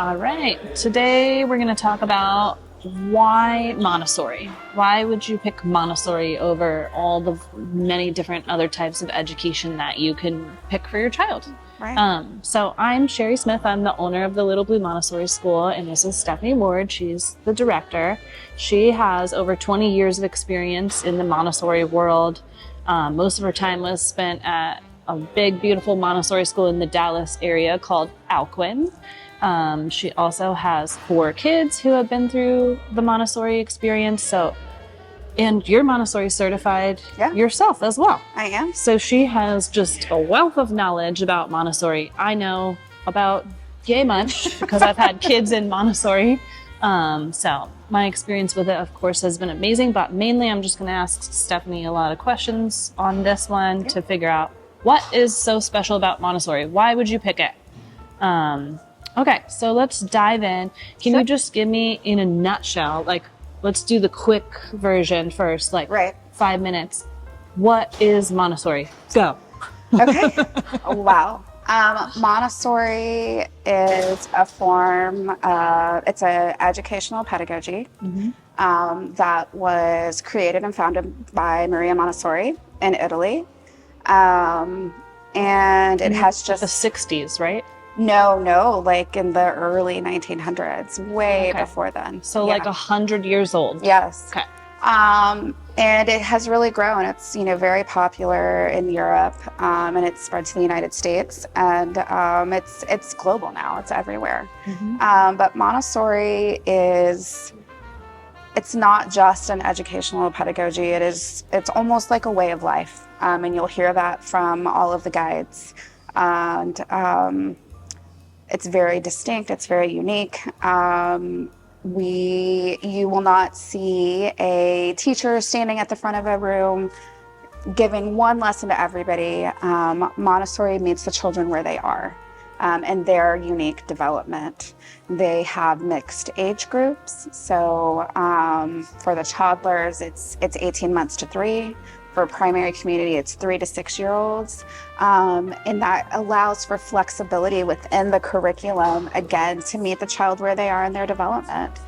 All right. Today we're going to talk about why Montessori. Why would you pick Montessori over all the many different other types of education that you can pick for your child? Right. So I'm Cherie Smith. I'm the owner of the Little Blue Montessori School, and this is Stephanie Ward. She's the director. She has over 20 years of experience in the Montessori world. Most of her time was spent at a big, beautiful Montessori school in the Dallas area called Alcuin. She also has 4 kids who have been through the Montessori experience. And you're Montessori certified yourself as well. I am. So she has just a wealth of knowledge about Montessori. I know about yay much because I've had kids in Montessori. So my experience with it, of course, has been amazing. But mainly I'm just going to ask Stephanie a lot of questions on this one to figure out what is so special about Montessori. Why would you pick it? Okay, so let's dive in. Can you just give me, in a nutshell, let's do the quick version first, 5 minutes. What is Montessori? Go. Okay. Wow. Montessori is a form, it's an educational pedagogy that was created and founded by Maria Montessori in Italy. And it has just... The 60s, right? No, like in the early 1900s, way before then. So like 100 years old. Yes. Okay. And it has really grown. It's, very popular in Europe, and it's spread to the United States, and it's global now. It's everywhere. But Montessori it's not just an educational pedagogy. It's almost like a way of life, and you'll hear that from all of the guides. And it's very distinct. It's very unique. You will not see a teacher standing at the front of a room giving one lesson to everybody. Montessori meets the children where they are and their unique development. They have mixed age groups. So for the toddlers, it's 18 months to 3. For primary community, it's 3 to 6-year-olds. And that allows for flexibility within the curriculum, again, to meet the child where they are in their development.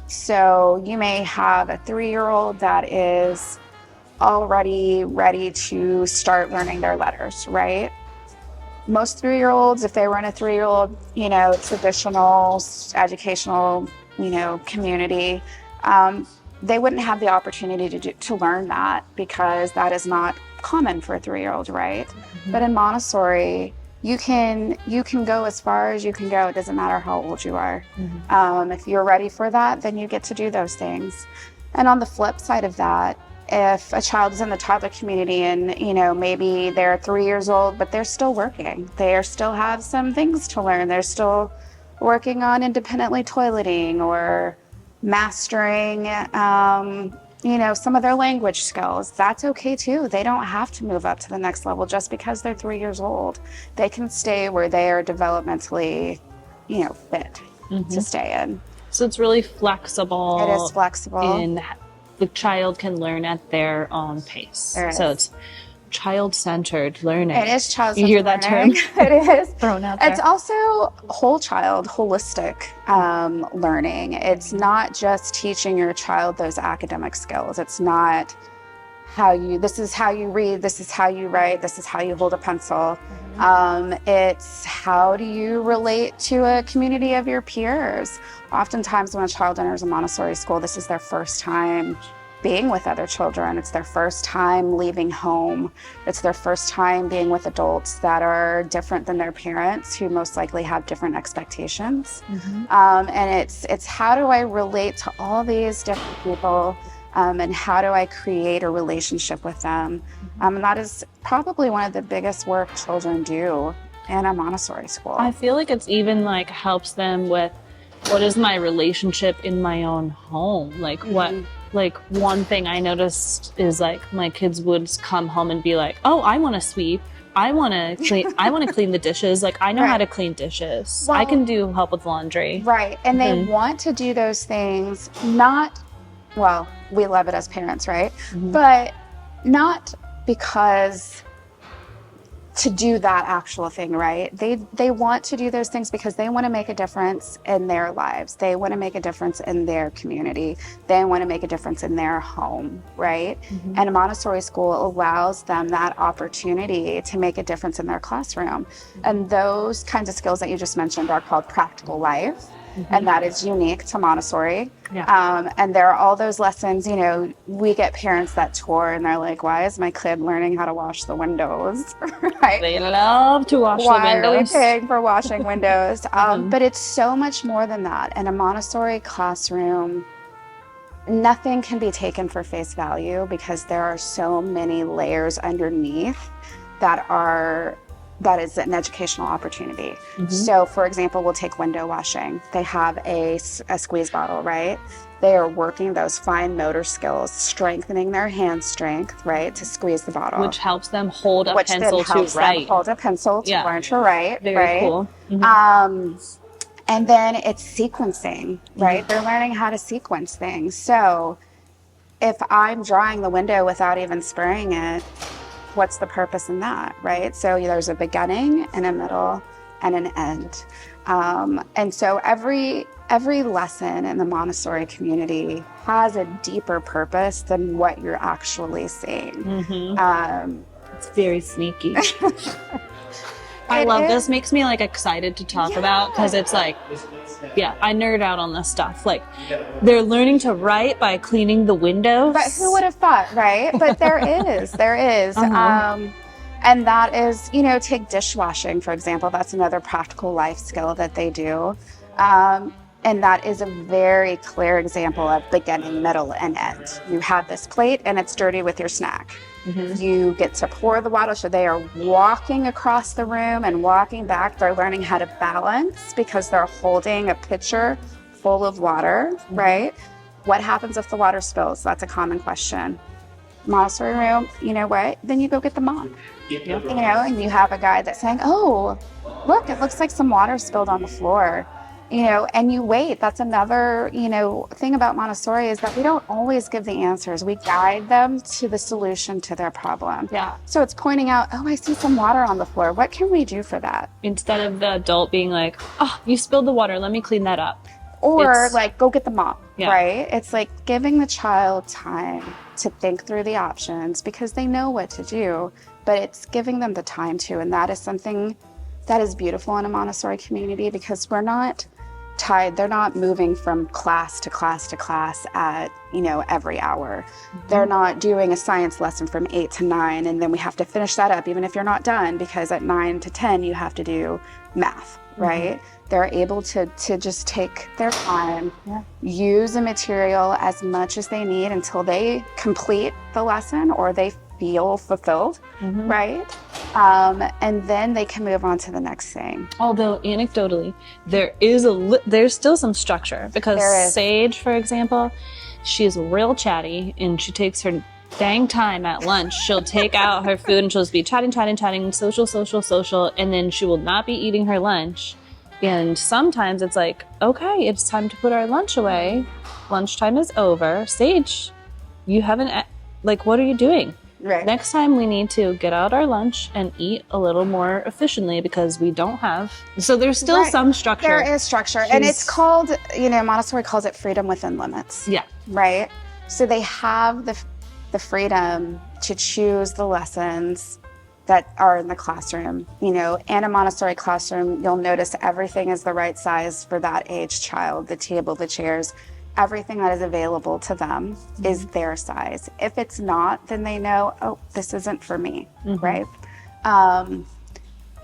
So you may have a 3-year-old that is already ready to start learning their letters, right? Most 3-year-olds, if they were in a 3-year-old, traditional educational, community, they wouldn't have the opportunity to learn that because that is not common for a 3-year-old, right? But in Montessori, you can go as far as you can go. It doesn't matter how old you are. If you're ready for that, then you get to do those things. And on the flip side of that, if a child is in the toddler community and, maybe they're 3 years old, but they're still working. They still have some things to learn. They're still working on independently toileting or mastering, some of their language skills. That's okay too. They don't have to move up to the next level just because they're 3 years old. They can stay where they are developmentally, fit to stay in. So it's really flexible. It is flexible. And the child can learn at their own pace. So it's child-centered learning. It is child-centered. You hear that learning. term? It is thrown out there. It's also whole child, holistic learning. It's not just teaching your child those academic skills. It's not this is how you read, this is how you write, this is how you hold a pencil. It's how do you relate to a community of your peers. Oftentimes when a child enters a Montessori school, this is their first time being with other children. It's their first time leaving home. It's their first time being with adults that are different than their parents, who most likely have different expectations. And it's how do I relate to all these different people, and how do I create a relationship with them? And that is probably one of the biggest work children do in a Montessori school. I feel like it's even helps them with what is my relationship in my own home? One thing I noticed is my kids would come home and be like, oh, I want to sweep. I want to clean the dishes. I know how to clean dishes. I can help with laundry. Right. And they want to do those things, we love it as parents, right? But not because to do that actual thing, right? They want to do those things because they want to make a difference in their lives. They want to make a difference in their community. They want to make a difference in their home, right? Mm-hmm. And a Montessori school allows them that opportunity to make a difference in their classroom. And those kinds of skills that you just mentioned are called practical life. Mm-hmm. And that is unique to Montessori. Yeah. And there are all those lessons, you know, we get parents that tour and they're like, why is my kid learning how to wash the windows? Right? They love to wash the windows. Why are we paying for washing windows? Mm-hmm. But it's so much more than that. In a Montessori classroom, nothing can be taken for face value because there are so many layers underneath that is an educational opportunity. Mm-hmm. So, for example, we'll take window washing. They have a squeeze bottle, right? They are working those fine motor skills, strengthening their hand strength, right, to squeeze the bottle. Which helps them hold a pencil to write. Hold a pencil to learn to write. Very cool. Mm-hmm. And then it's sequencing, right? Mm-hmm. They're learning how to sequence things. So if I'm drawing the window without even spraying it, what's the purpose in that, right? So there's a beginning and a middle and an end. And so every lesson in the Montessori community has a deeper purpose than what you're actually seeing. Mm-hmm. It's very sneaky. I love this. Makes me like excited to talk about because it's like, I nerd out on this stuff. Like they're learning to write by cleaning the windows. But who would have thought, right? But there is. Uh-huh. And that is, you know, take dishwashing, for example. That's another practical life skill that they do. And that is a very clear example of beginning, middle, and end. You have this plate and it's dirty with your snack. Mm-hmm. You get to pour the water. So they are walking across the room and walking back. They're learning how to balance because they're holding a pitcher full of water, mm-hmm. right? What happens if the water spills? That's a common question. Montessori room, you know what? Then you go get the mop. You know, and you have a guy that's saying, oh, look, it looks like some water spilled on the floor. You know, and you wait. That's another, you know, thing about Montessori is that we don't always give the answers. We guide them to the solution to their problem. Yeah. So it's pointing out, oh, I see some water on the floor. What can we do for that? Instead of the adult being like, oh, you spilled the water. Let me clean that up. Or like, go get the mop, right? It's like giving the child time to think through the options because they know what to do, but it's giving them the time to. And that is something that is beautiful in a Montessori community because we're not tied. They're not moving from class to class to class at, you know, every hour. Mm-hmm. They're not doing a science lesson from 8 to 9 and then we have to finish that up even if you're not done because at 9 to 10 you have to do math, right? Mm-hmm. They're able to just take their time, use a material as much as they need until they complete the lesson or they feel fulfilled, mm-hmm. right? And then they can move on to the next thing. Although anecdotally, there's still some structure because Sage, for example, she's real chatty and she takes her dang time at lunch. She'll take out her food and she'll just be chatting, social, and then she will not be eating her lunch. And sometimes it's like, okay, it's time to put our lunch away. Lunchtime is over. Sage, you haven't, like, what are you doing? Right. Next time we need to get out our lunch and eat a little more efficiently because we don't have. So there's still some structure. There is structure. And it's called, you know, Montessori calls it freedom within limits. Yeah. Right? So they have the freedom to choose the lessons that are in the classroom. You know, in a Montessori classroom, you'll notice everything is the right size for that age child, the table, the chairs. Everything that is available to them mm-hmm. is their size. If it's not, then they know, oh, this isn't for me, mm-hmm. right?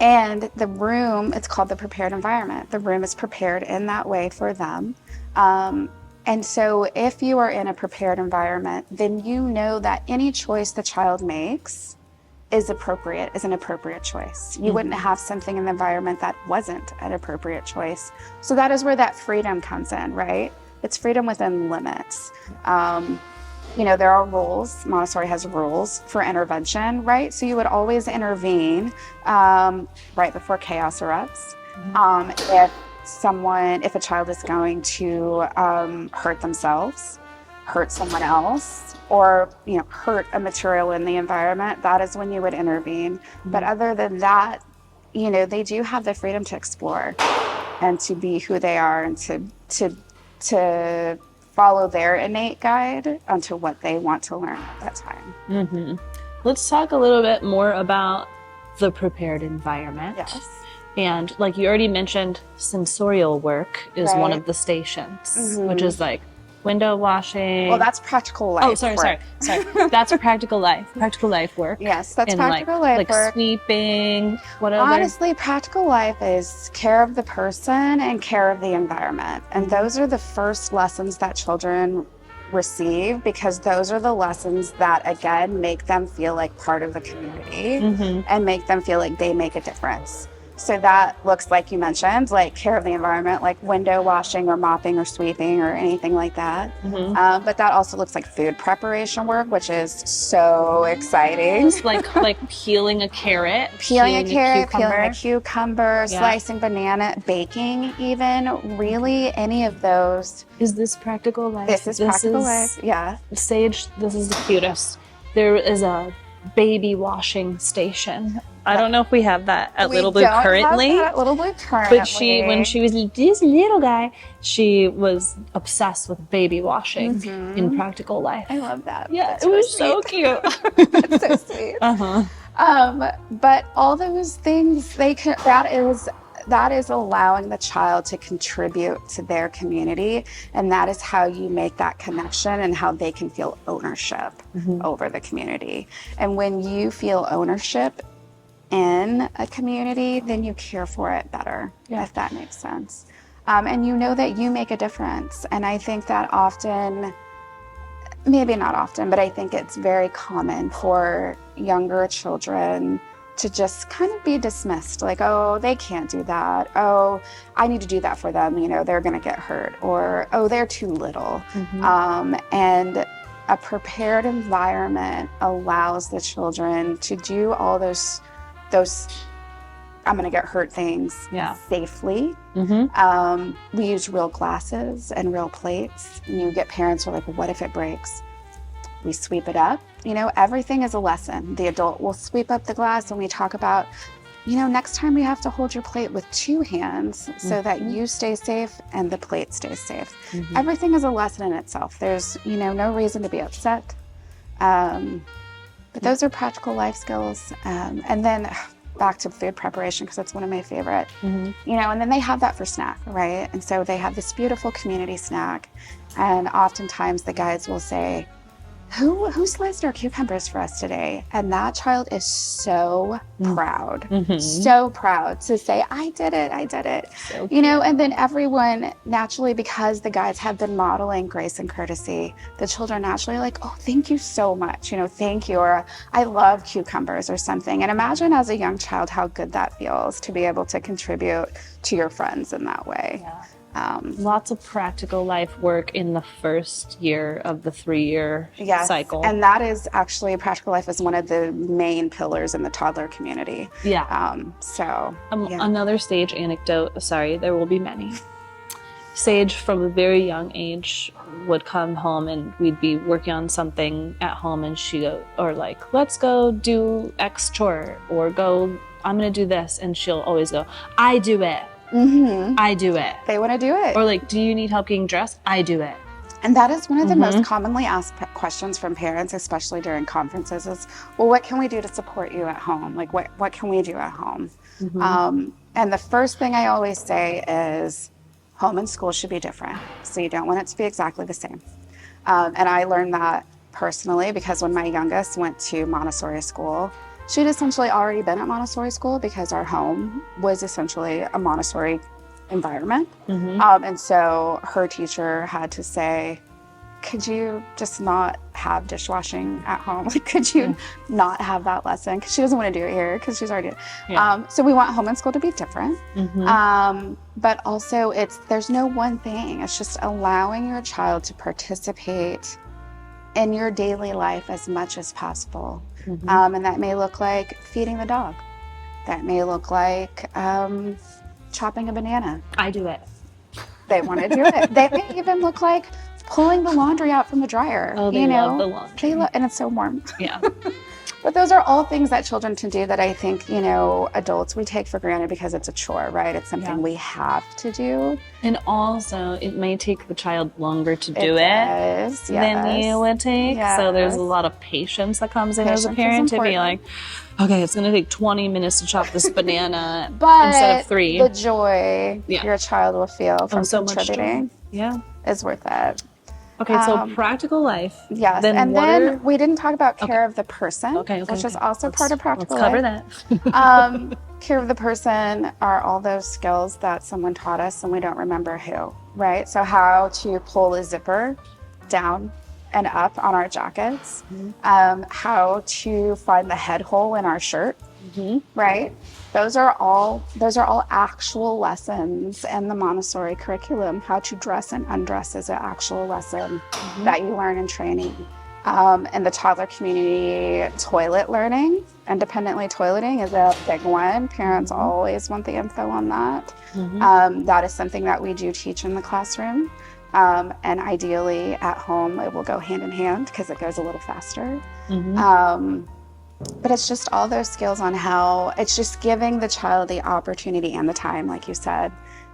And the room, it's called the prepared environment. The room is prepared in that way for them. And so if you are in a prepared environment, then you know that any choice the child makes is an appropriate choice. You mm-hmm. wouldn't have something in the environment that wasn't an appropriate choice. So that is where that freedom comes in, right? It's freedom within limits. You know, there are rules. Montessori has rules for intervention, right? So you would always intervene right before chaos erupts. Mm-hmm. If a child is going to hurt themselves, hurt someone else or, hurt a material in the environment, that is when you would intervene. But other than that, they do have the freedom to explore and to be who they are and to follow their innate guide onto what they want to learn at that time. Let's talk a little bit more about the prepared environment. Yes. And like you already mentioned, sensorial work is one Right. of the stations, which is like window washing. Well, that's practical life. Oh, sorry. That's practical life work. Yes, that's and practical life like work. Sweeping, whatever. Honestly, practical life is care of the person and care of the environment. And those are the first lessons that children receive, because those are the lessons that, again, make them feel like part of the community and make them feel like they make a difference. So that looks like you mentioned, like care of the environment, like window washing or mopping or sweeping or anything like that. But that also looks like food preparation work, which is so exciting. like peeling a carrot, Peeling a cucumber. cucumber, slicing banana, baking even, really any of those. Is this practical life? This is practical life, yeah. Sage, this is the cutest. There is a baby washing station. I don't know if we have that at Little Blue currently. We don't have that at Little Blue currently. But when she was this little guy, she was obsessed with baby washing in practical life. I love that. Yeah, That's it was sweet. so cute. That's so sweet. But all those things, that is allowing the child to contribute to their community, and that is how you make that connection and how they can feel ownership over the community. And when you feel ownership in a community, then you care for it better, if that makes sense. And you know that you make a difference. And I think that often, maybe not often, but I think it's very common for younger children to just kind of be dismissed, like, oh, they can't do that. Oh, I need to do that for them. They're going to get hurt, or, oh, they're too little. And a prepared environment allows the children to do all those I'm going to get hurt things safely. We use real glasses and real plates. And you get parents who are like, what if it breaks? We sweep it up. Everything is a lesson. The adult will sweep up the glass, and we talk about, next time you have to hold your plate with two hands so that you stay safe and the plate stays safe. Everything is a lesson in itself. There's, no reason to be upset. But those are practical life skills. And then back to food preparation, because that's one of my favorite, and then they have that for snack, right? And so they have this beautiful community snack. And oftentimes the guides will say, who sliced our cucumbers for us today? And that child is so proud, so proud to say, I did it. So and then everyone naturally, because the guides have been modeling grace and courtesy, the children naturally are like, oh, thank you so much. Thank you. Or I love cucumbers or something. And imagine as a young child how good that feels to be able to contribute to your friends in that way. Yeah. Lots of practical life work in the first year of the 3-year cycle. And that is actually, practical life is one of the main pillars in the toddler community. Another Sage anecdote, sorry, there will be many. Sage, from a very young age, would come home and we'd be working on something at home, and she'd go, or like, let's go do X chore, or go, I'm going to do this. And she'll always go, I do it. I do it. They want to do it. Or like, do you need help getting dressed? I do it. And that is one of the most commonly asked questions from parents, especially during conferences, is, well, what can we do to support you at home? Like, what can we do at home? And the first thing I always say is, home and school should be different. So you don't want it to be exactly the same. And I learned that personally because when my youngest went to Montessori school, she'd essentially already been at Montessori school because our home was essentially a Montessori environment. And so her teacher had to say, could you just not have dishwashing at home? Like, could you not have that lesson? Because she doesn't want to do it here because she's already so we want home and school to be different. But also there's no one thing. It's just allowing your child to participate in your daily life as much as possible. And that may look like feeding the dog. That may look like chopping a banana. I do it. They want to do it. They may even look like pulling the laundry out from the dryer. Oh, they love the laundry. And it's so warm. Yeah. But those are all things that children can do that I think, adults, we take for granted because it's a chore, right? It's something we have to do. And also, it may take the child longer to do does, than you would take. Yes. So there's a lot of patience that comes in as a parent to be like, okay, it's going to take 20 minutes to chop this banana instead of 3. The joy your child will feel from so contributing is worth it. Okay, so practical life. Yes, then we didn't talk about care of the person, which is also part of practical life. Let's cover that. Care of the person are all those skills that someone taught us and we don't remember who, right? So how to pull a zipper down and up on our jackets, how to find the head hole in our shirt, right? Those are all actual lessons in the Montessori curriculum. How to dress and undress is an actual lesson that you learn in training. In the toddler community, toilet learning, independently toileting is a big one. Parents always want the info on that. That is something that we do teach in the classroom. And ideally at home, it will go hand in hand because it goes a little faster. But it's just all those skills on how it's just giving the child the opportunity and the time, like you said,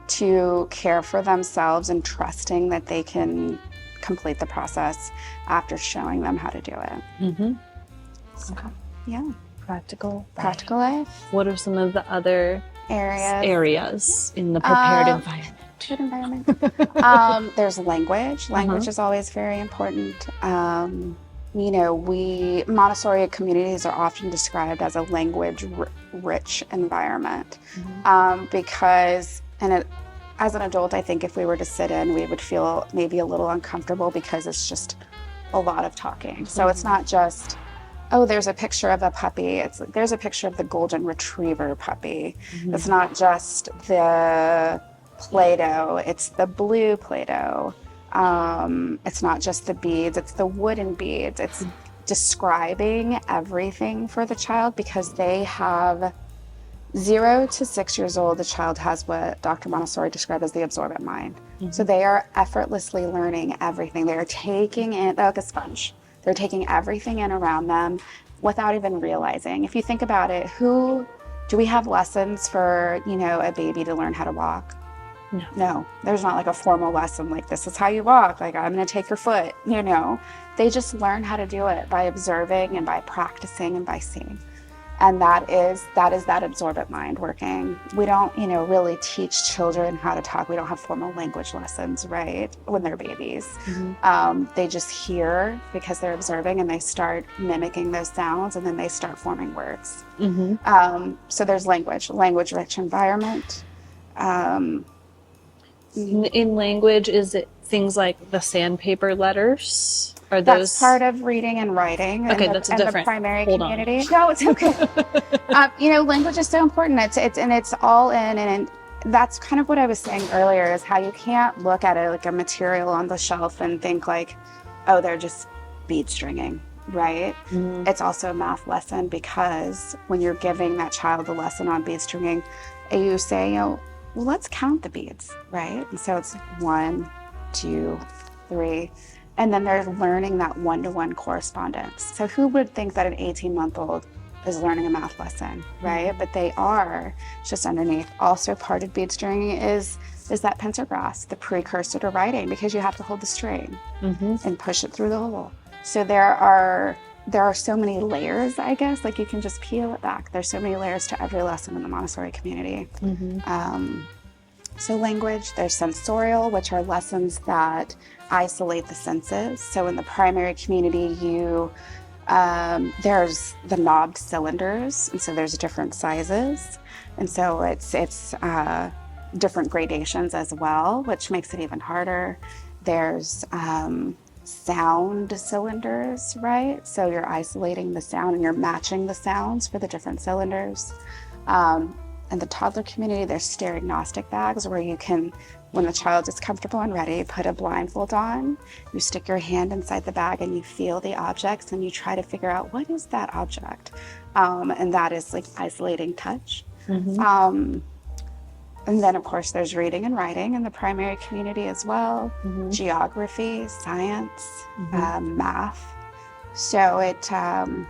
to care for themselves and trusting that they can complete the process after showing them how to do it. So, Practical life. What are some of the other areas in the prepared environment? Good environment. There's language. Language is always very important. Montessori communities are often described as a language-rich environment because, as an adult, I think if we were to sit in, we would feel maybe a little uncomfortable because it's just a lot of talking. So it's not just, there's a picture of a puppy. There's a picture of the golden retriever puppy. It's not just the Play-Doh. It's the blue Play-Doh. It's not just the beads, it's the wooden beads. It's describing everything for the child because they have 0 to 6 years old. The child has what Dr. Montessori described as the absorbent mind. So they are effortlessly learning everything. They're taking in, like a sponge. They're taking everything in around them without even realizing. If you think about it, do we have lessons for, a baby to learn how to walk? No, there's not like a formal lesson like this is how you walk, like I'm going to take your foot, They just learn how to do it by observing and by practicing and by seeing. And that is that absorbent mind working. We don't, really teach children how to talk. We don't have formal language lessons, right, when they're babies. They just hear because they're observing and they start mimicking those sounds and then they start forming words. So there's language-rich environment. In language, is it things like the sandpaper letters? Are those? That's part of reading and writing. Okay, that's a different. The primary community. No, it's okay. Language is so important. It's all in, and that's kind of what I was saying earlier. Is how you can't look at it like a material on the shelf and think like, oh, they're just bead stringing, right? It's also a math lesson because when you're giving that child a lesson on bead stringing, you say, well, let's count the beads, right? And so it's 1, 2, 3. And then they're learning that one-to-one correspondence. So who would think that an 18-month-old is learning a math lesson, right? But they are. Just underneath. Also part of bead stringing is that pentagrass, the precursor to writing, because you have to hold the string and push it through the hole. So there are so many layers, I guess, like you can just peel it back. There's so many layers to every lesson in the Montessori community. So language, there's sensorial, which are lessons that isolate the senses. So in the primary community, there's the knobbed cylinders, and so there's different sizes. And so it's different gradations as well, which makes it even harder. There's sound cylinders, right? So you're isolating the sound and you're matching the sounds for the different cylinders. In the toddler community, there's stereognostic bags where you can, when the child is comfortable and ready, put a blindfold on, you stick your hand inside the bag and you feel the objects and you try to figure out what is that object. And that is like isolating touch. And then, of course, there's reading and writing in the primary community as well, geography, science, math. So I'm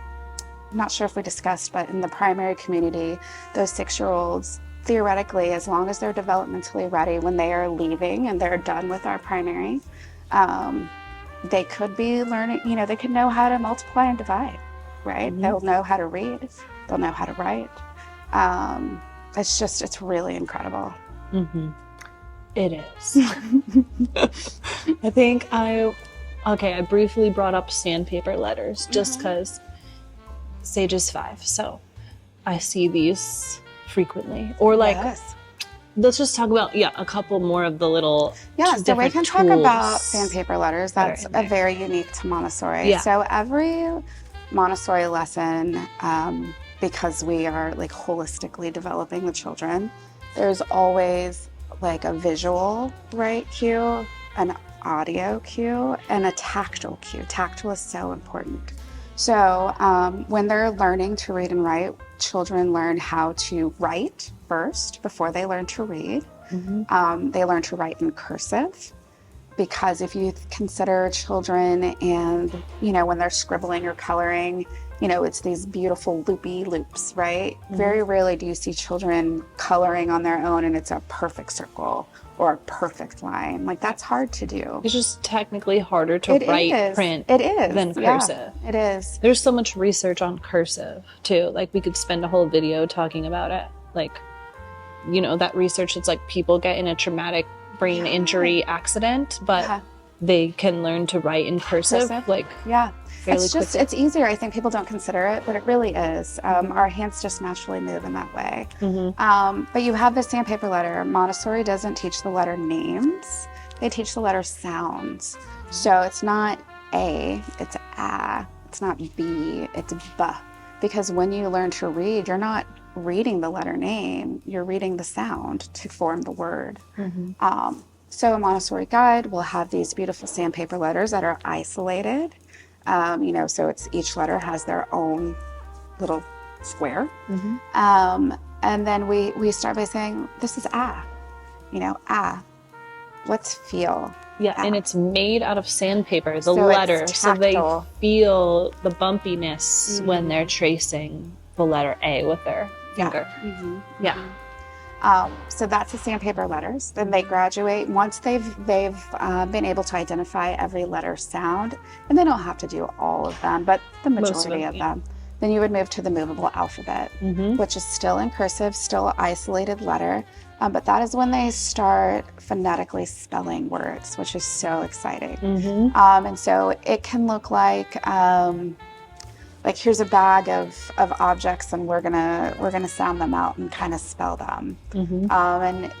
not sure if we discussed, but in the primary community, those 6-year-olds, theoretically, as long as they're developmentally ready when they are leaving and they're done with our primary, they could be learning, they could know how to multiply and divide, right? They'll know how to read. They'll know how to write. It's really incredible. It is. I think I briefly brought up sandpaper letters just because Sage is 5, so I see these frequently. Or let's just talk about a couple more of the little so we can talk about sandpaper letters. That's very unique to Montessori. So every Montessori lesson, because we are holistically developing the children, there's always a visual cue, an audio cue, and a tactile cue. Tactile is so important. So when they're learning to read and write, children learn how to write first before they learn to read. They learn to write in cursive, because if you consider children and, when they're scribbling or coloring, it's these beautiful loopy loops, right? Very rarely do you see children coloring on their own and it's a perfect circle or a perfect line. That's hard to do. It's just technically harder to print than cursive. It is. There's so much research on cursive too. We could spend a whole video talking about it. That research, it's people get in a traumatic brain injury accident, but they can learn to write in cursive. It's easier. I think people don't consider it, but it really is. Our hands just naturally move in that way. But you have the sandpaper letter. Montessori doesn't teach the letter names. They teach the letter sounds. So it's not A, it's A. It's not B, it's B. Because when you learn to read, you're not reading the letter name, you're reading the sound to form the word. So a Montessori guide will have these beautiful sandpaper letters that are isolated. So each letter has their own little square. And then we start by saying, this is A, A. Let's feel. And it's made out of sandpaper, the letter, so they feel the bumpiness when they're tracing the letter A with their finger. So that's the sandpaper letters. Then they graduate once they've been able to identify every letter sound, and they don't have to do all of them, but the majority of them. Then you would move to the movable alphabet, which is still in cursive, still an isolated letter, but that is when they start phonetically spelling words, which is so exciting. And so it can look like here's a bag of objects, and we're gonna sound them out and kind of spell them. And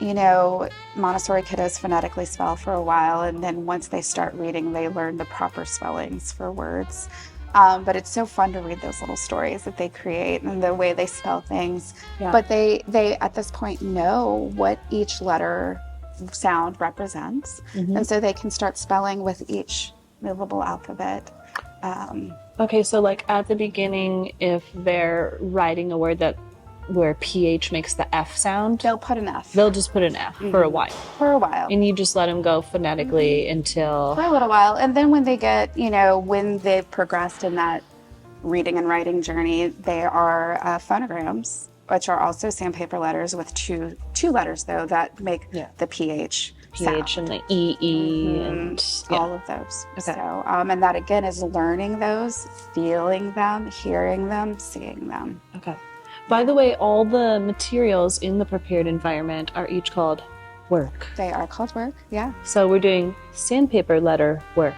Montessori kiddos phonetically spell for a while, and then once they start reading, they learn the proper spellings for words. But it's so fun to read those little stories that they create and the way they spell things. But they at this point know what each letter sound represents, and so they can start spelling with each movable alphabet. Okay, so at the beginning, if they're writing a word where PH makes the F sound, they'll put an F. They'll just put an F for a while. For a while. And you just let them go phonetically until... For a little while. And then when they get, when they've progressed in that reading and writing journey, they are phonograms, which are also sandpaper letters with two letters, though, that make the PH sound. And the EE and all of those. Okay. So, and that again is learning those, feeling them, hearing them, seeing them. Okay. By the way, all the materials in the prepared environment are each called work. They are called work, yeah. So we're doing sandpaper letter work.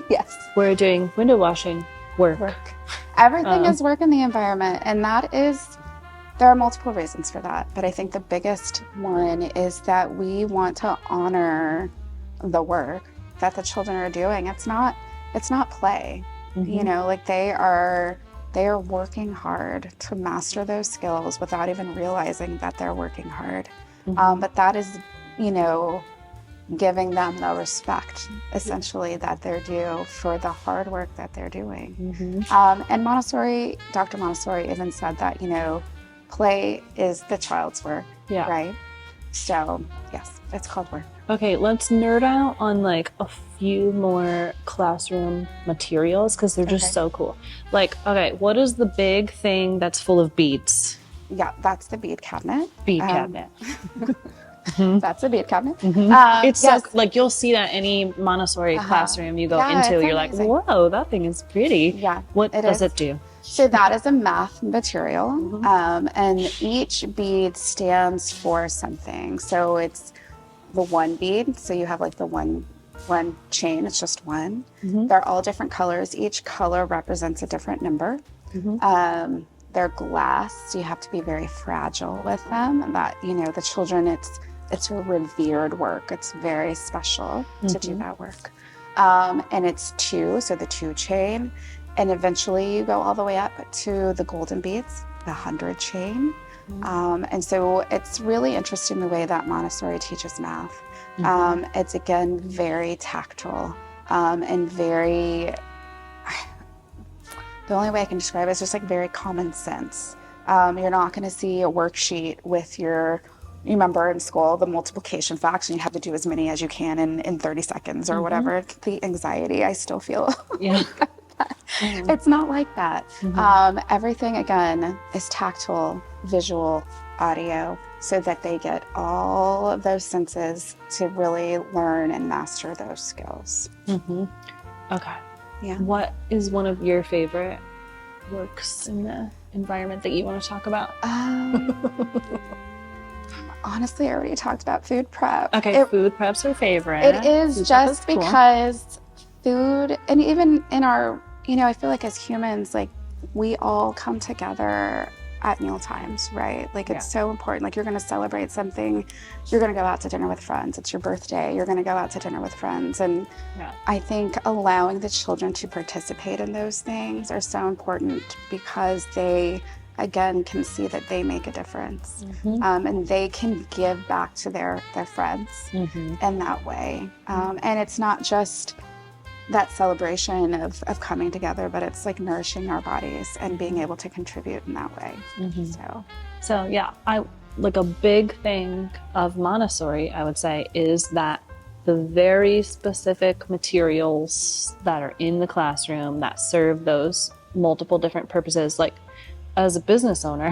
Yes. We're doing window washing work. Everything is work in the environment, and there are multiple reasons for that, but I think the biggest one is that we want to honor the work that the children are doing. It's not play. They are working hard to master those skills without even realizing that they're working hard. But that is, giving them the respect, essentially, that they're due for the hard work that they're doing. And Dr. Montessori even said that, play is the child's work, right? So yes, it's called work. Okay, let's nerd out on like a few more classroom materials because they're just so cool. Like, okay, what is the big thing that's full of beads? Yeah, that's the bead cabinet. Bead cabinet. That's a bead cabinet. It's so like you'll see that any Montessori classroom you go into, you're like, whoa, that thing is pretty. Yeah. What does it do? So that is a math material, and each bead stands for something. So it's the one bead. So you have like the one chain. It's just one. They're all different colors. Each color represents a different number. They're glass. So you have to be very fragile with them. And that, you know, the children, it's a revered work. It's very special to do that work. And it's 2, so the 2 chain. And eventually you go all the way up to the golden beads, the 100 chain. And so it's really interesting the way that Montessori teaches math. It's, again, very tactile and very, the only way I can describe it is just like very common sense. You're not going to see a worksheet with you remember in school, the multiplication facts, and you have to do as many as you can in 30 seconds or whatever. The anxiety I still feel. Yeah. It's not like that. Everything, again, is tactile, visual, audio, so that they get all of those senses to really learn and master those skills. Okay. Yeah. What is one of your favorite works in the environment that you want to talk about? Honestly, I already talked about food prep. Okay, food prep's her favorite. It is food just because food, and even in our, you know, I feel like as humans, like we all come together at meal times, right? Like it's so important. Like you're going to celebrate something, you're going to go out to dinner with friends. It's your birthday, you're going to go out to dinner with friends. And I think allowing the children to participate in those things are so important because they, again, can see that they make a difference. And they can give back to their friends in that way. And it's not just that celebration of coming together, but it's like nourishing our bodies and being able to contribute in that way. So yeah, I like a big thing of Montessori, I would say, is that the very specific materials that are in the classroom that serve those multiple different purposes, like as a business owner,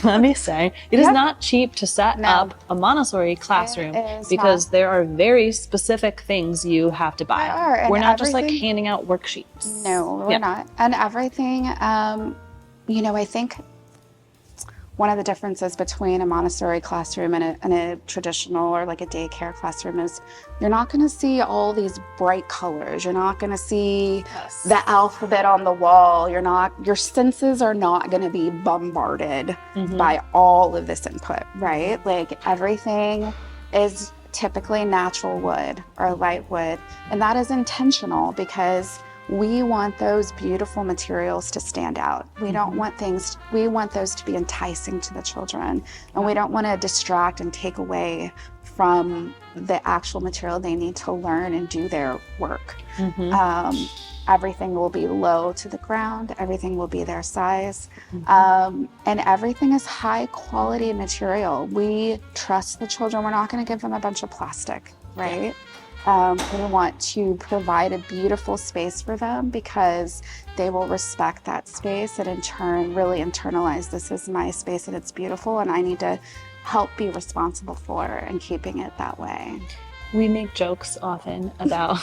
let me say, it is not cheap to set up a Montessori classroom because there are very specific things you have to buy. We're not just like handing out worksheets. No, we're not. And everything, you know, I think one of the differences between a Montessori classroom and a traditional or like a daycare classroom is you're not going to see all these bright colors. You're not going to see the alphabet on the wall. Your senses are not going to be bombarded by all of this input, right? Like everything is typically natural wood or light wood. And that is intentional because we want those beautiful materials to stand out. We don't want we want those to be enticing to the children. And we don't want to distract and take away from the actual material they need to learn and do their work. Everything will be low to the ground. Everything will be their size. And everything is high quality material. We trust the children. We're not going to give them a bunch of plastic, right? We want to provide a beautiful space for them because they will respect that space and in turn really internalize, this is my space and it's beautiful and I need to help be responsible for and keeping it that way. We make jokes often about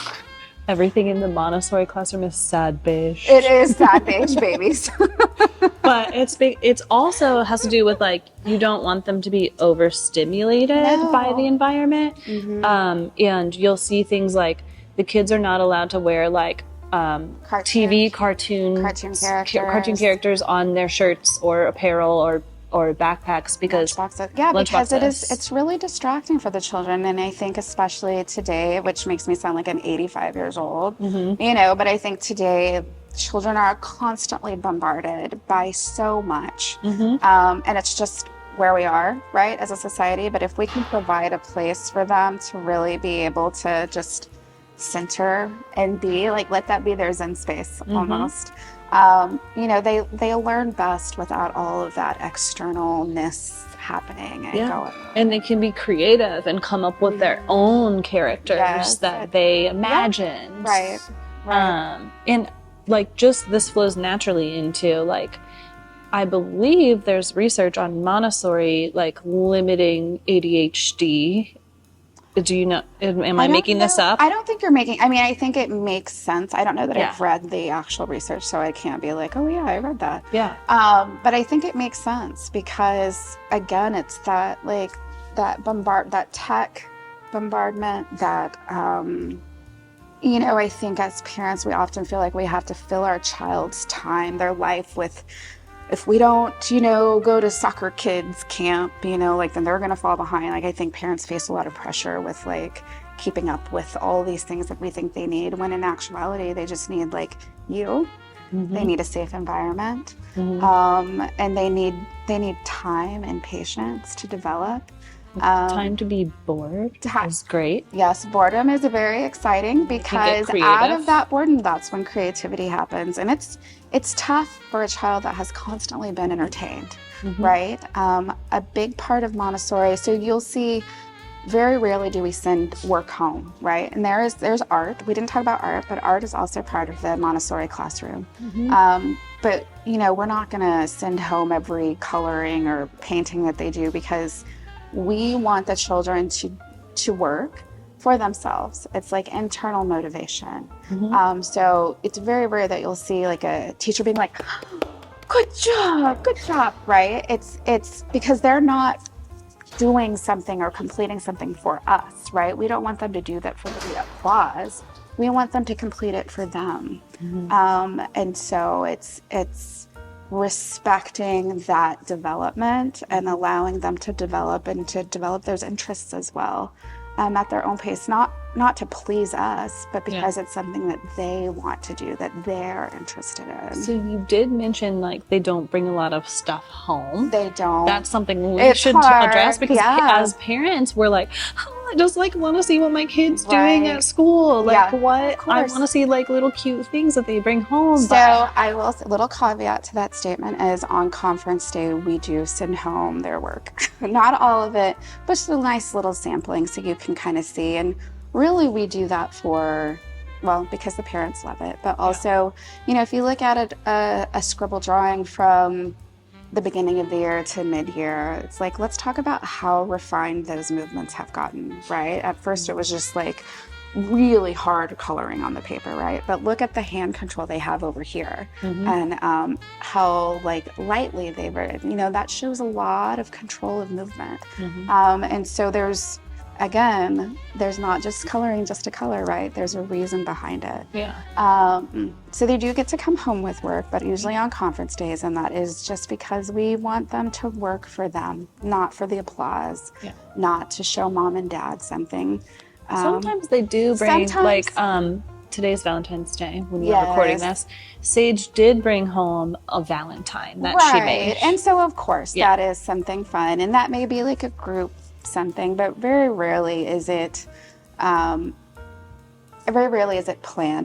everything in the Montessori classroom is sad beige. It is sad beige, babies. But it's also has to do with like you don't want them to be overstimulated by the environment. And you'll see things like the kids are not allowed to wear like cartoon characters on their shirts or apparel or backpacks because it's really distracting for the children. And I think especially today, which makes me sound like I'm 85 years old, you know, but I think today children are constantly bombarded by so much. And it's just where we are, right, as a society. But if we can provide a place for them to really be able to just center and be like, let that be their zen space almost. You know, they learn best without all of that externalness happening and Yeah. going. And they can be creative and come up with their own characters that they imagined. Right. And like just this flows naturally into like, I believe there's research on Montessori, like limiting ADHD. Do you know, am I making this up? I don't think you're making, I mean, I think it makes sense. I don't know that I've read the actual research, so I can't be like, oh yeah, I read that. Yeah. But I think it makes sense because again, it's that like that tech bombardment that, you know, I think as parents, we often feel like we have to fill our child's time, their life with, if we don't, you know, go to soccer kids camp, you know, like then they're going to fall behind. Like I think parents face a lot of pressure with like keeping up with all these things that we think they need, when in actuality, they just need like you. They need a safe environment. And they need time and patience to develop. Time to be bored is great. Yes, boredom is very exciting because out of that boredom, that's when creativity happens. And it's tough for a child that has constantly been entertained, right? A big part of Montessori, so you'll see very rarely do we send work home, right? And there's art. We didn't talk about art, but art is also part of the Montessori classroom. But, you know, we're not going to send home every coloring or painting that they do because we want the children to work for themselves. It's like internal motivation. So it's very rare that you'll see like a teacher being like, good job, right? It's because they're not doing something or completing something for us, right? We don't want them to do that for the applause. We want them to complete it for them. And so it's respecting that development and allowing them to develop and to develop those interests as well, at their own pace, not to please us, but because it's something that they want to do, that they're interested in. So you did mention like they don't bring a lot of stuff home. They don't. That's something we should address because as parents, we're like, oh, I just like want to see what my kid's doing at school. Like what I want to see, like little cute things that they bring home. So I will, a little caveat to that statement is on conference day, we do send home their work. Not all of it, but just a nice little sampling so you can kind of see. And really we do that for, well, because the parents love it, but also, you know, if you look at a scribble drawing from the beginning of the year to mid-year, it's like, let's talk about how refined those movements have gotten, right? At first it was just like really hard coloring on the paper, right? But look at the hand control they have over here and how like lightly they were, you know, that shows a lot of control of movement. And so there's not just coloring just to color, right? There's a reason behind it. So they do get to come home with work, but usually on conference days, and that is just because we want them to work for them, not for the applause, not to show mom and dad something. Sometimes they do bring like today's Valentine's Day when we're recording this. Sage did bring home a Valentine that she made. And so of course that is something fun, and that may be like a group something, but very rarely is it planned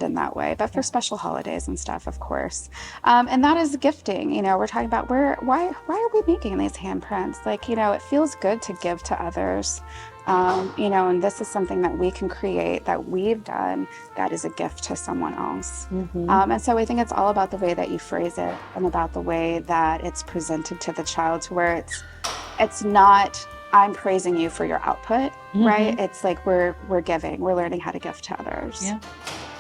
in that way, but for special holidays and stuff, of course. And that is gifting. You know, we're talking about why are we making these handprints? Like, you know, it feels good to give to others. You know, and this is something that we can create, that we've done, that is a gift to someone else. And so I think it's all about the way that you phrase it and about the way that it's presented to the child, to where it's not, I'm praising you for your output, right? It's like we're giving, we're learning how to give to others.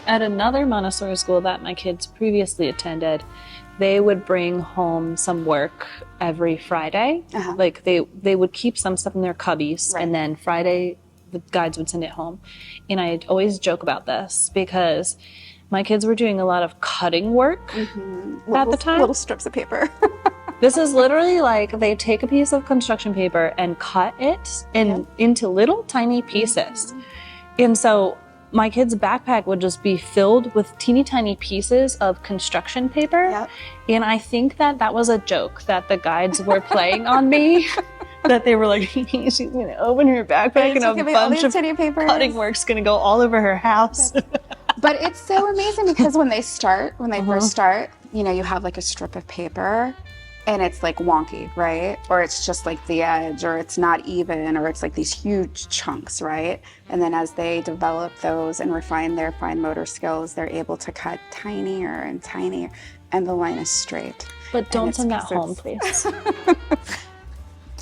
At another Montessori school that my kids previously attended, they would bring home some work every Friday. Like they would keep some stuff in their cubbies, and then Friday the guides would send it home. And I'd always joke about this because my kids were doing a lot of cutting work at the time. Little strips of paper. This is literally like they take a piece of construction paper and cut it into little tiny pieces. And so my kid's backpack would just be filled with teeny tiny pieces of construction paper. And I think that was a joke that the guides were playing on me. That they were like, she's going to open her backpack and a bunch of cutting work's going to go all over her house. But it's so amazing because when they first start, you know, you have like a strip of paper. and it's like wonky, right? Or it's just like the edge, or it's not even, or it's like these huge chunks, right? And then as they develop those and refine their fine motor skills, they're able to cut tinier and tinier, and the line is straight. But don't send that home, please.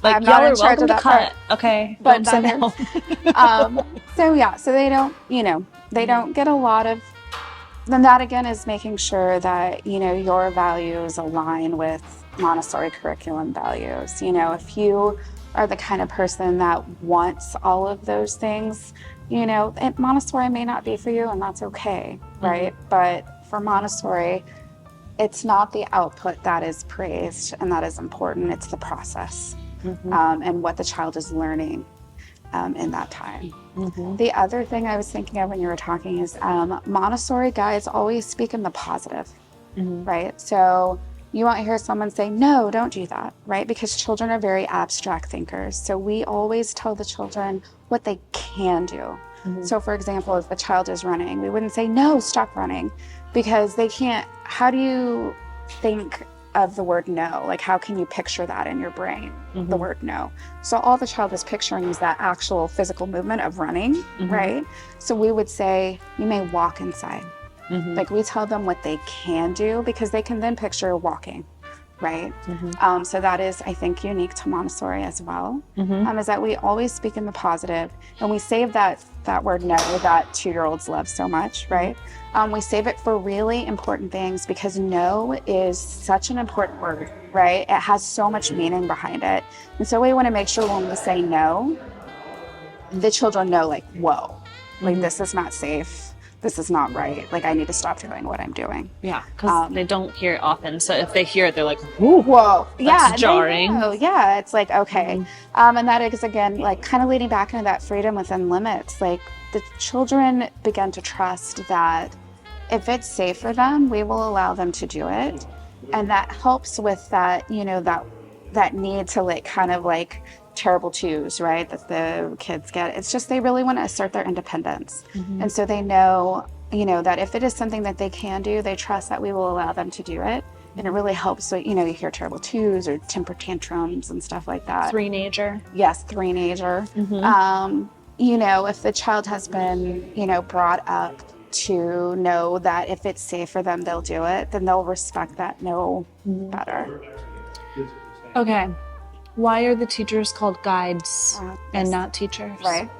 Like, I'm y'all not are in charge welcome of to that cut. part. Okay, But don't send it home. So yeah, so they don't, they don't get a lot of. Then that again is making sure that your values align with Montessori curriculum values. If you are the kind of person that wants all of those things, Montessori may not be for you, and that's okay, right? But for Montessori, it's not the output that is praised and that is important. It's the process and what the child is learning in that time. The other thing I was thinking of when you were talking is Montessori guides always speak in the positive, right? So you won't hear someone say, no, don't do that, right? Because children are very abstract thinkers. So we always tell the children what they can do. So for example, if the child is running, we wouldn't say, no, stop running, because they can't. How do you think of the word no? Like, how can you picture that in your brain, the word no? So all the child is picturing is that actual physical movement of running, right? So we would say, you may walk inside. Like, we tell them what they can do, because they can then picture walking, right? So that is, I think, unique to Montessori as well, is that we always speak in the positive, and we save that word no that 2-year-olds love so much, right? We save it for really important things, because no is such an important word, right? It has so much meaning behind it. And so we want to make sure when we say no, the children know, like, whoa, like, this is not safe. This is not right. Like, I need to stop doing what I'm doing. Yeah, because they don't hear it often. So if they hear it, they're like, whoa, that's yeah, jarring. Yeah, it's like, okay. And that is, again, like, kind of leading back into that freedom within limits. Like, the children begin to trust that if it's safe for them, we will allow them to do it. And that helps with that, that need to, like, kind of like terrible twos, right, that the kids get. It's just they really want to assert their independence. And so they know, that if it is something that they can do, they trust that we will allow them to do it. And it really helps with, you hear terrible twos or temper tantrums and stuff like that. Three-nager. Yes, three-nager. If the child has been, brought up to know that if it's safe for them, they'll do it, then they'll respect that no better. Okay. Why are the teachers called guides and not teachers? Right.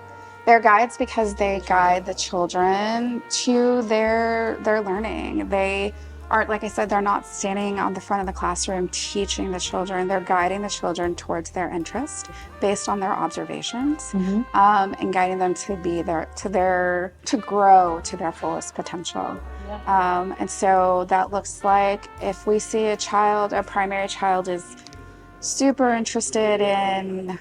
They're guides because they guide the children to their learning. They aren't, like I said, they're not standing on the front of the classroom teaching the children. They're guiding the children towards their interest based on their observations, and guiding them to be to grow to their fullest potential. And so that looks like, if we see a primary child is super interested in,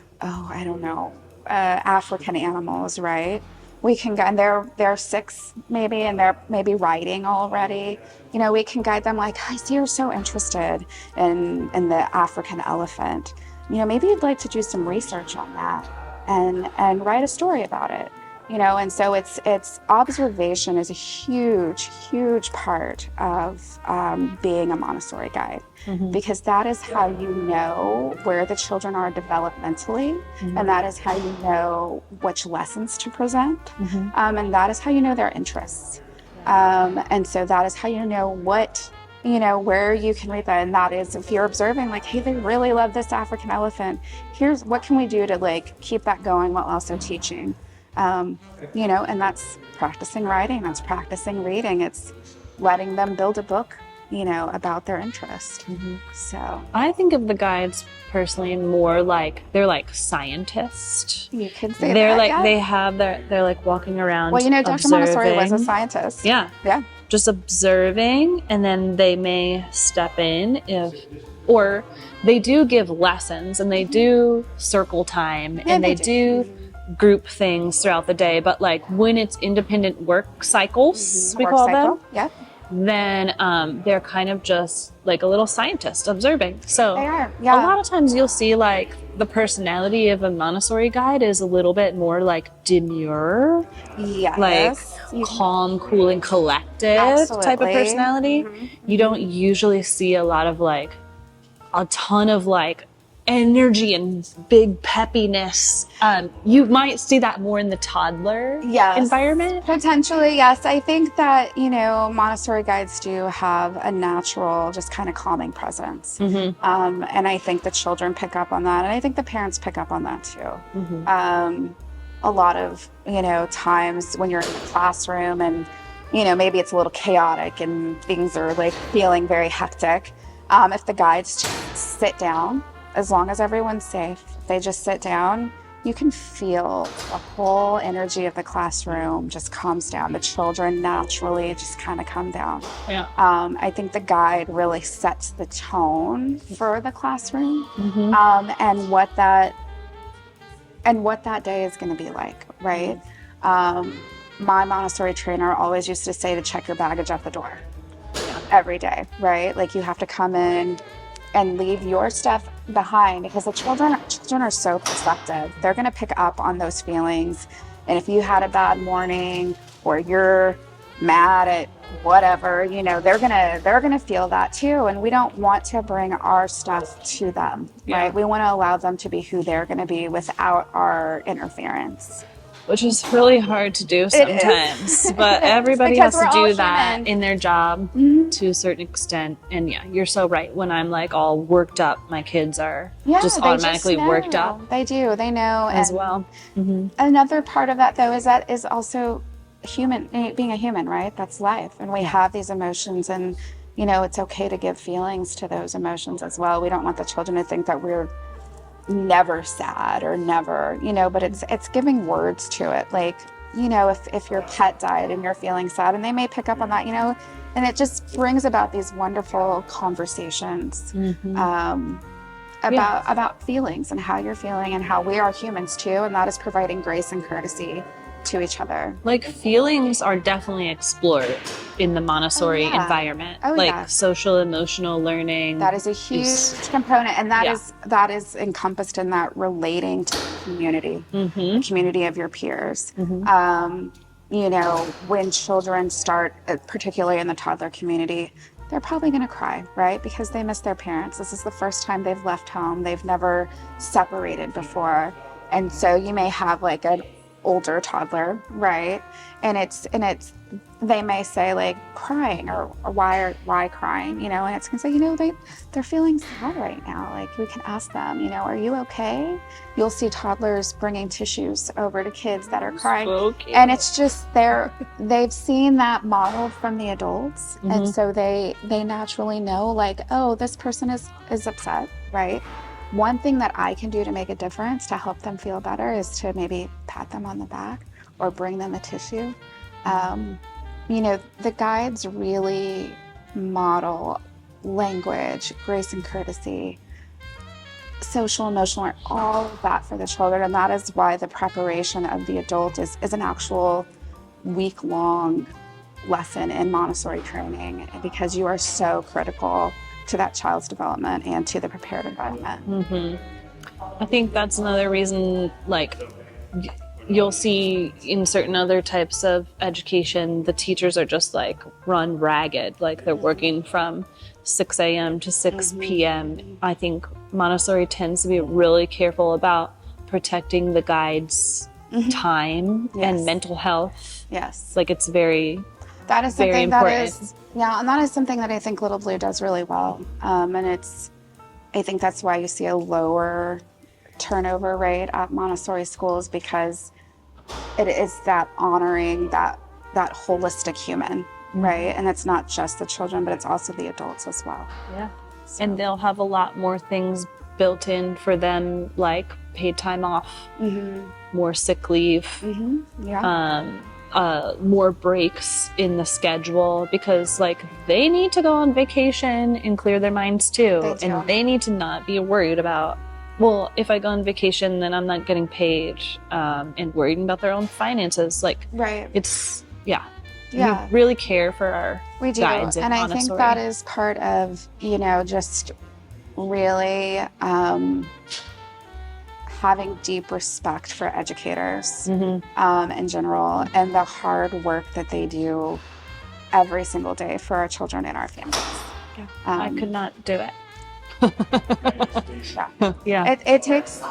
African animals, right? We can guide, they're 6 maybe, and they're maybe riding already. We can guide them, like, I see you're so interested in the African elephant. Maybe you'd like to do some research on that and write a story about it. And so it's observation is a huge part of being a Montessori guide, because that is how you know where the children are developmentally, and that is how you know which lessons to present, and that is how you know their interests, and so that is how you know what, where you can read that. And that is, if you're observing, like, hey, they really love this African elephant, here's what can we do to, like, keep that going while also teaching. And that's practicing writing, that's practicing reading, it's letting them build a book, about their interest. So I think of the guides personally more like they're like scientists. You could say they're that, like yeah. they're like walking around. Well, Dr. observing. Montessori was a scientist. Yeah. Just observing, and then they may step in or they do give lessons, and they do circle time, and they do group things throughout the day, but like when it's independent work cycles, we call them, then they're kind of just like a little scientist observing. So they are, a lot of times you'll see, like, the personality of a Montessori guide is a little bit more like demure, like calm, cool, and collective type of personality. You don't usually see a lot of, like, a ton of like energy and big peppiness. You might see that more in the toddler environment. Potentially, yes. I think that, Montessori guides do have a natural, just kind of calming presence. And I think the children pick up on that. And I think the parents pick up on that too. A lot of, times when you're in the classroom and, maybe it's a little chaotic and things are like feeling very hectic. If the guides just sit down, as long as everyone's safe, they just sit down, you can feel the whole energy of the classroom just calms down. The children naturally just kind of come down. Yeah. I think the guide really sets the tone for the classroom, and what that day is going to be like, right? My Montessori trainer always used to say to check your baggage at the door every day, right? Like you have to come in and leave your stuff behind, because the children are so perceptive. They're going to pick up on those feelings. And if you had a bad morning or you're mad at whatever, they're going to feel that too. And we don't want to bring our stuff to them, right? We want to allow them to be who they're going to be without our interference. Which is really hard to do sometimes, but everybody has to do that in their job to a certain extent. And yeah, you're so right. When I'm like all worked up, my kids are just automatically worked up. They do. They know as well. Another part of that though is also being a human, right? That's life. And we have these emotions, and it's okay to give feelings to those emotions as well. We don't want the children to think that we're never sad or never, but it's giving words to it. Like, if your pet died and you're feeling sad, and they may pick up on that, and it just brings about these wonderful conversations about feelings and how you're feeling and how we are humans too. And that is providing grace and courtesy to each other. Like feelings are definitely explored in the Montessori environment. Social emotional learning. That is a huge component, and that is encompassed in that relating to the community, the community of your peers. When children start, particularly in the toddler community, they're probably going to cry, right? Because they miss their parents. This is the first time they've left home. They've never separated before. And so you may have like an older toddler, right? And they may say like crying or why crying, and it's gonna say, they're feeling sad right now. Like we can ask them, are you okay? You'll see toddlers bringing tissues over to kids that are crying. Okay. And it's just they've seen that modeled from the adults. And so they naturally know like, oh, this person is upset, right? One thing that I can do to make a difference to help them feel better is to maybe pat them on the back or bring them a tissue. The guides really model language, grace and courtesy, social, emotional, all of that for the children. And that is why the preparation of the adult is an actual week-long lesson in Montessori training, because you are so critical to that child's development and to the prepared environment. I think that's another reason, like, you'll see in certain other types of education, the teachers are just like run ragged, like they're working from 6 a.m. to 6 p.m. I think Montessori tends to be really careful about protecting the guide's time and mental health. Yes. Like it's very, that is very something important. And that is something that I think Little Blue does really well. And I think that's why you see a lower turnover rate at Montessori schools, because it is that honoring that holistic human, right? And it's not just the children, but it's also the adults as well. Yeah. So. And they'll have a lot more things built in for them, like paid time off, more sick leave, more breaks in the schedule, because like they need to go on vacation and clear their minds too. And they need to not be worried about, well, if I go on vacation, then I'm not getting paid, and worried about their own finances. Like, it's, we really care for our guides in Montessori. And I think that is part of, just really having deep respect for educators in general, and the hard work that they do every single day for our children and our families. I could not do it. Yeah. Yeah. It takes,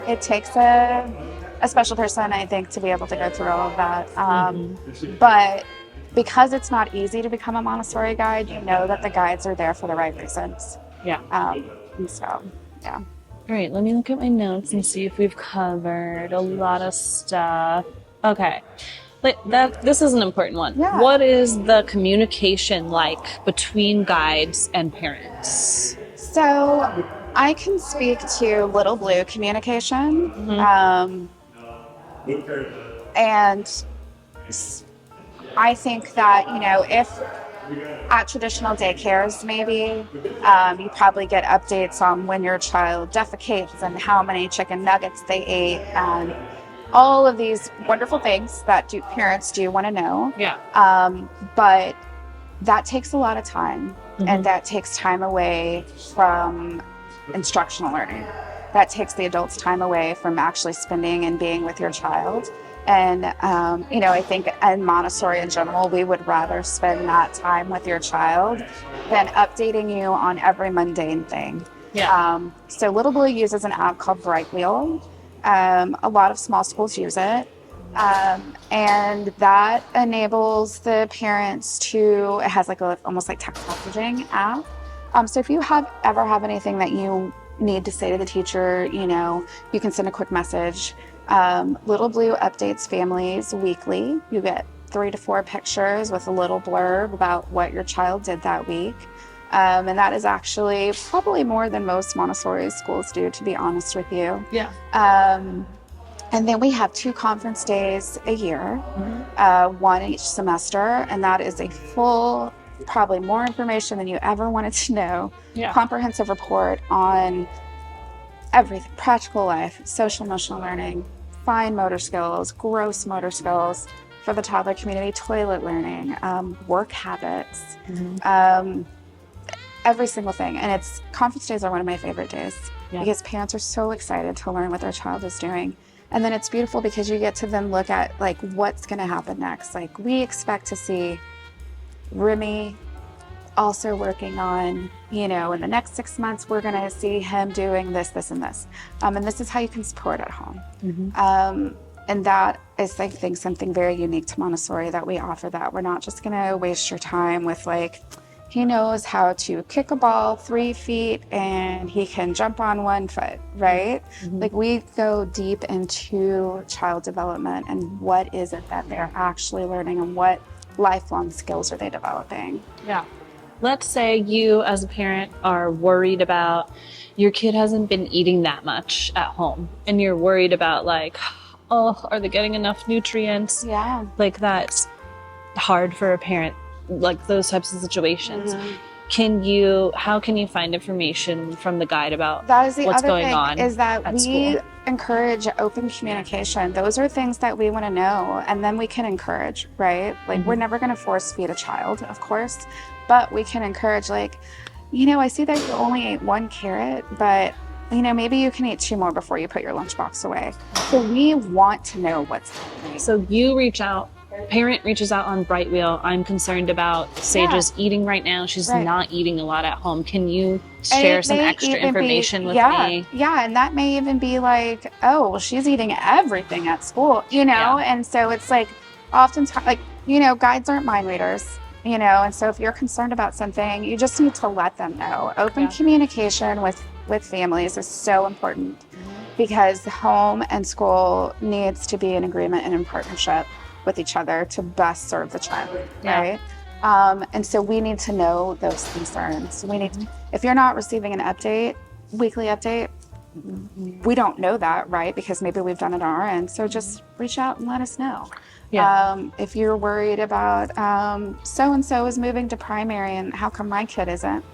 it takes a special person, I think, to be able to go through all of that. But because it's not easy to become a Montessori guide, you know that the guides are there for the right reasons. Yeah. And so, yeah. All right, let me look at my notes and see if we've covered a lot of stuff. Okay. This is an important one. Yeah. What is the communication like between guides and parents? So I can speak to Little Blue communication. And I think that, if at traditional daycares, maybe you probably get updates on when your child defecates and how many chicken nuggets they ate and all of these wonderful things that parents do want to know. Yeah. But that takes a lot of time, and that takes time away from instructional learning. That takes the adults time away from actually spending and being with your child. And, I think in Montessori in general, we would rather spend that time with your child than updating you on every mundane thing. Yeah. So Little Blue uses an app called Bright Wheel. A lot of small schools use it. And that enables the parents it has like almost like text messaging app. So if you ever have anything that you need to say to the teacher, you can send a quick message. Little Blue updates families weekly. You get 3 to 4 pictures with a little blurb about what your child did that week. And that is actually probably more than most Montessori schools do, to be honest with you. Yeah. And then we have 2 conference days a year, one each semester, and that is a full, probably more information than you ever wanted to know, comprehensive report on everything: practical life, social emotional learning, fine motor skills, gross motor skills for the toddler community, toilet learning, work habits, every single thing. And conference days are one of my favorite days because parents are so excited to learn what their child is doing. And then it's beautiful because you get to then look at like what's going to happen next. Like we expect to see Remy also working on, in the next 6 months, we're going to see him doing this, this, and this. And this is how you can support at home. And that is, I think, something very unique to Montessori that we offer, that we're not just going to waste your time with like, he knows how to kick a ball 3 feet and he can jump on 1 foot, right? Like we go deep into child development and what is it that they're actually learning and what lifelong skills are they developing. Yeah. Let's say you as a parent are worried about your kid hasn't been eating that much at home and you're worried about like, are they getting enough nutrients? Yeah. Like that's hard for a parent, like those types of situations. How can you find information from the guide about that is the what's other going thing on is that we school? Encourage open communication. Those are things that we want to know, and then we can encourage, right? Like we're never going to force feed a child, of course, but we can encourage, like, I see that you only ate 1 carrot, but maybe you can eat 2 more before you put your lunchbox away. So we want to know what's happening. So you parent reaches out on Bright Wheel. I'm concerned about Sage's eating right now. She's not eating a lot at home. Can you share some extra information with me? Yeah, and that may even be like, she's eating everything at school, And so it's like, oftentimes, like, guides aren't mind readers, and so if you're concerned about something, you just need to let them know. Open communication with families is so important because home and school needs to be in agreement and in partnership with each other to best serve the child, right? And so we need to know those concerns. If you're not receiving an weekly update, we don't know that, right? Because maybe we've done it on our end. So just reach out and let us know. If you're worried about so-and-so is moving to primary and how come my kid isn't,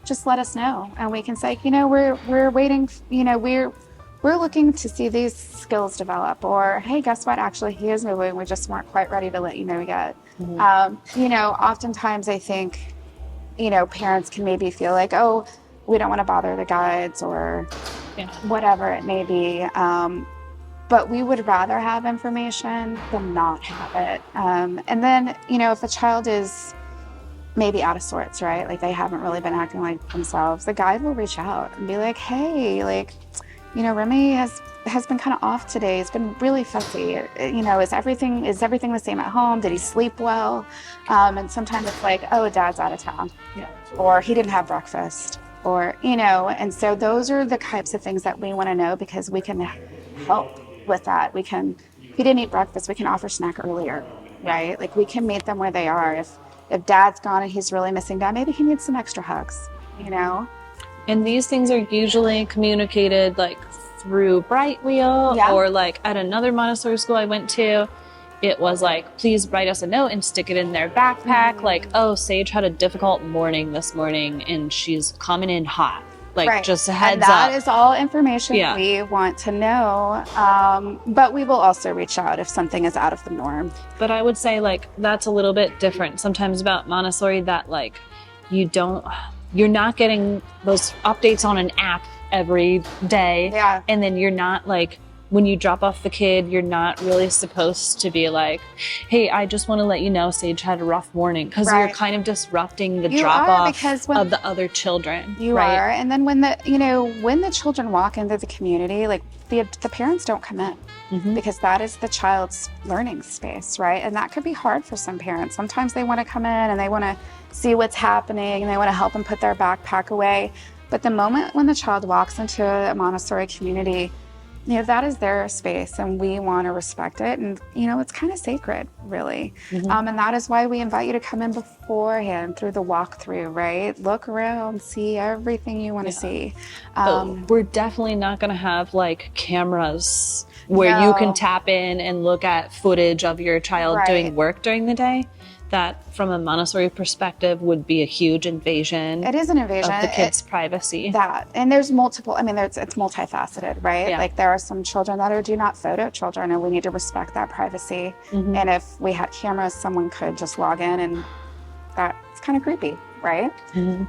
just let us know. And we can say, we're waiting, we're looking to see these skills develop, or, hey, guess what? Actually, he is moving. We just weren't quite ready to let you know yet. Oftentimes I think, parents can maybe feel like, we don't want to bother the guides or whatever it may be. But we would rather have information than not have it. And then, if a child is maybe out of sorts, right? Like they haven't really been acting like themselves. The guide will reach out and be like, hey, like, Remy has been kind of off today. He's been really fussy. Is everything the same at home? Did he sleep well? And sometimes it's like, oh, dad's out of town. Yeah. Or he didn't have breakfast. Or, and so those are the types of things that we want to know, because we can help with that. If he didn't eat breakfast, we can offer snack earlier, right? Like we can meet them where they are. If dad's gone and he's really missing dad, maybe he needs some extra hugs, And these things are usually communicated like through Bright Wheel, or like at another Montessori school I went to, it was like, please write us a note and stick it in their backpack. Like, oh, Sage had a difficult morning this morning and she's coming in hot. Like, just a heads up. That is all information we want to know. But we will also reach out if something is out of the norm. But I would say, like, that's a little bit different sometimes about Montessori, that, like, you're not getting those updates on an app every day. Yeah. And then you're not, like, when you drop off the kid, you're not really supposed to be like, hey, I just want to let you know Sage had a rough morning, because you're kind of disrupting the drop off of the other children. You are. And then when the children walk into the community, like the parents don't come in, because that is the child's learning space, right? And that could be hard for some parents. Sometimes they want to come in and they want to see what's happening and they want to help them put their backpack away. But the moment when the child walks into a Montessori community, that is their space, and we want to respect it. And, it's kind of sacred, really. And that is why we invite you to come in beforehand through the walkthrough, right? Look around, see everything you want to see. We're definitely not going to have like cameras where you can tap in and look at footage of your child doing work during the day. That, from a Montessori perspective, would be a huge invasion. It is an invasion of the kids' privacy. And there's multiple. I mean, it's multifaceted, right? Yeah. Like there are some children that are do not photo children, and we need to respect that privacy. And if we had cameras, someone could just log in, and that's kind of creepy, right? You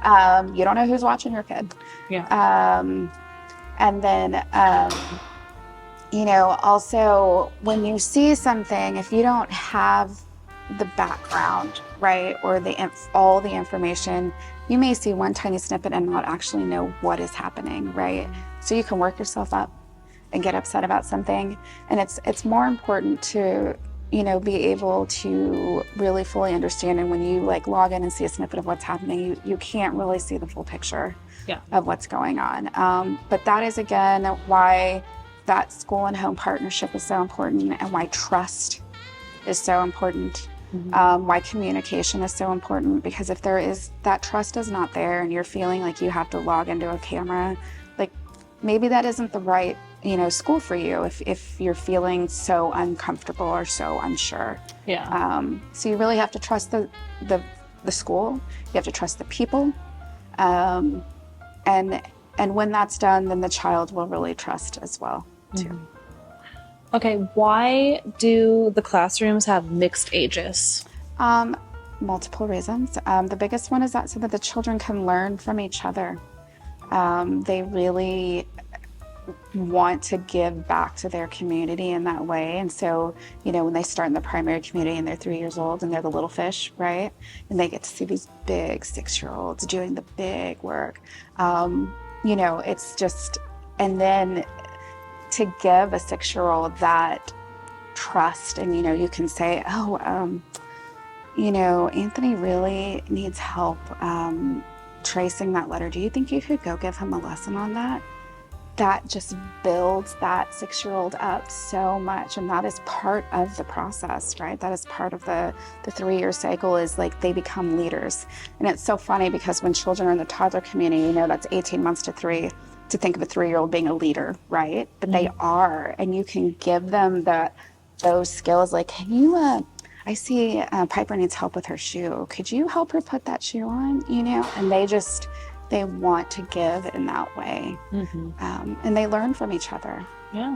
don't know who's watching your kid. Yeah. And then, also when you see something, if you don't have the background, right, or all the information, you may see one tiny snippet and not actually know what is happening, right? So you can work yourself up and get upset about something, and it's more important to be able to really fully understand. And when you like log in and see a snippet of what's happening, you can't really see the full picture of what's going on. But that is again why that school and home partnership is so important, and why trust is so important. Why communication is so important, because if that trust is not there and you're feeling like you have to log into a camera, like maybe that isn't the right school for you if you're feeling so uncomfortable or so unsure. So you really have to trust the school. You have to trust the people, and when that's done, then the child will really trust as well too. Okay, why do the classrooms have mixed ages? Multiple reasons. The biggest one is that so that the children can learn from each other. They really want to give back to their community in that way. And so, when they start in the primary community and they're 3 years old and they're the little fish, right? And they get to see these big 6-year-olds doing the big work. It's just, and then to give a 6-year-old that trust, and you can say, Anthony really needs help tracing that letter. Do you think you could go give him a lesson on that? That just builds that 6-year-old up so much, and that is part of the process, right? That is part of the 3-year cycle, is like they become leaders. And it's so funny because when children are in the toddler community, that's 18 months to 3, to think of a 3-year-old being a leader, right? But they are, and you can give them those skills. Like, can you, I see Piper needs help with her shoe. Could you help her put that shoe on? And they want to give in that way. And they learn from each other. Yeah.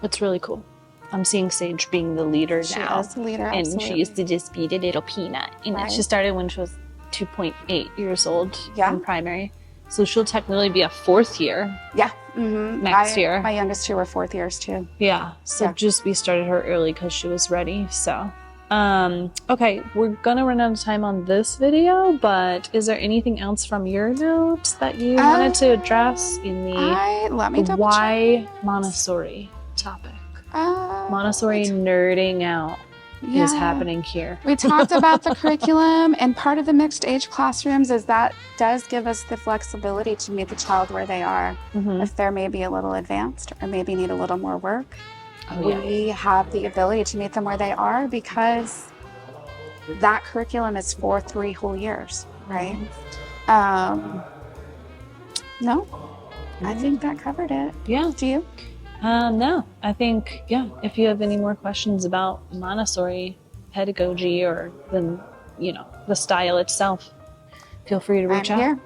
It's really cool. I'm seeing Sage being the leader now. She is the leader, and absolutely. she used to just be the little peanut. And she started when she was 2.8 years old in primary. So she'll technically be a 4th year. Yeah. Next year. My youngest 2 were 4th years too. Yeah. So we started her early because she was ready. So Okay, we're gonna run out of time on this video, but is there anything else from your notes that you wanted to address in the let me double why Montessori topic? Montessori nerding out is happening here. We talked about the curriculum, and part of the mixed age classrooms is that does give us the flexibility to meet the child where they are. If they're maybe a little advanced or maybe need a little more work, we have the ability to meet them where they are because that curriculum is for 3 whole years, right? No, I think that covered it. Yeah. Do you? No, I think, if you have any more questions about Montessori pedagogy or the style itself, feel free to reach out. Here.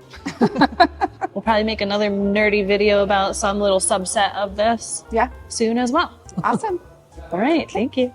We'll probably make another nerdy video about some little subset of this soon as well. Awesome. All right. Thank you.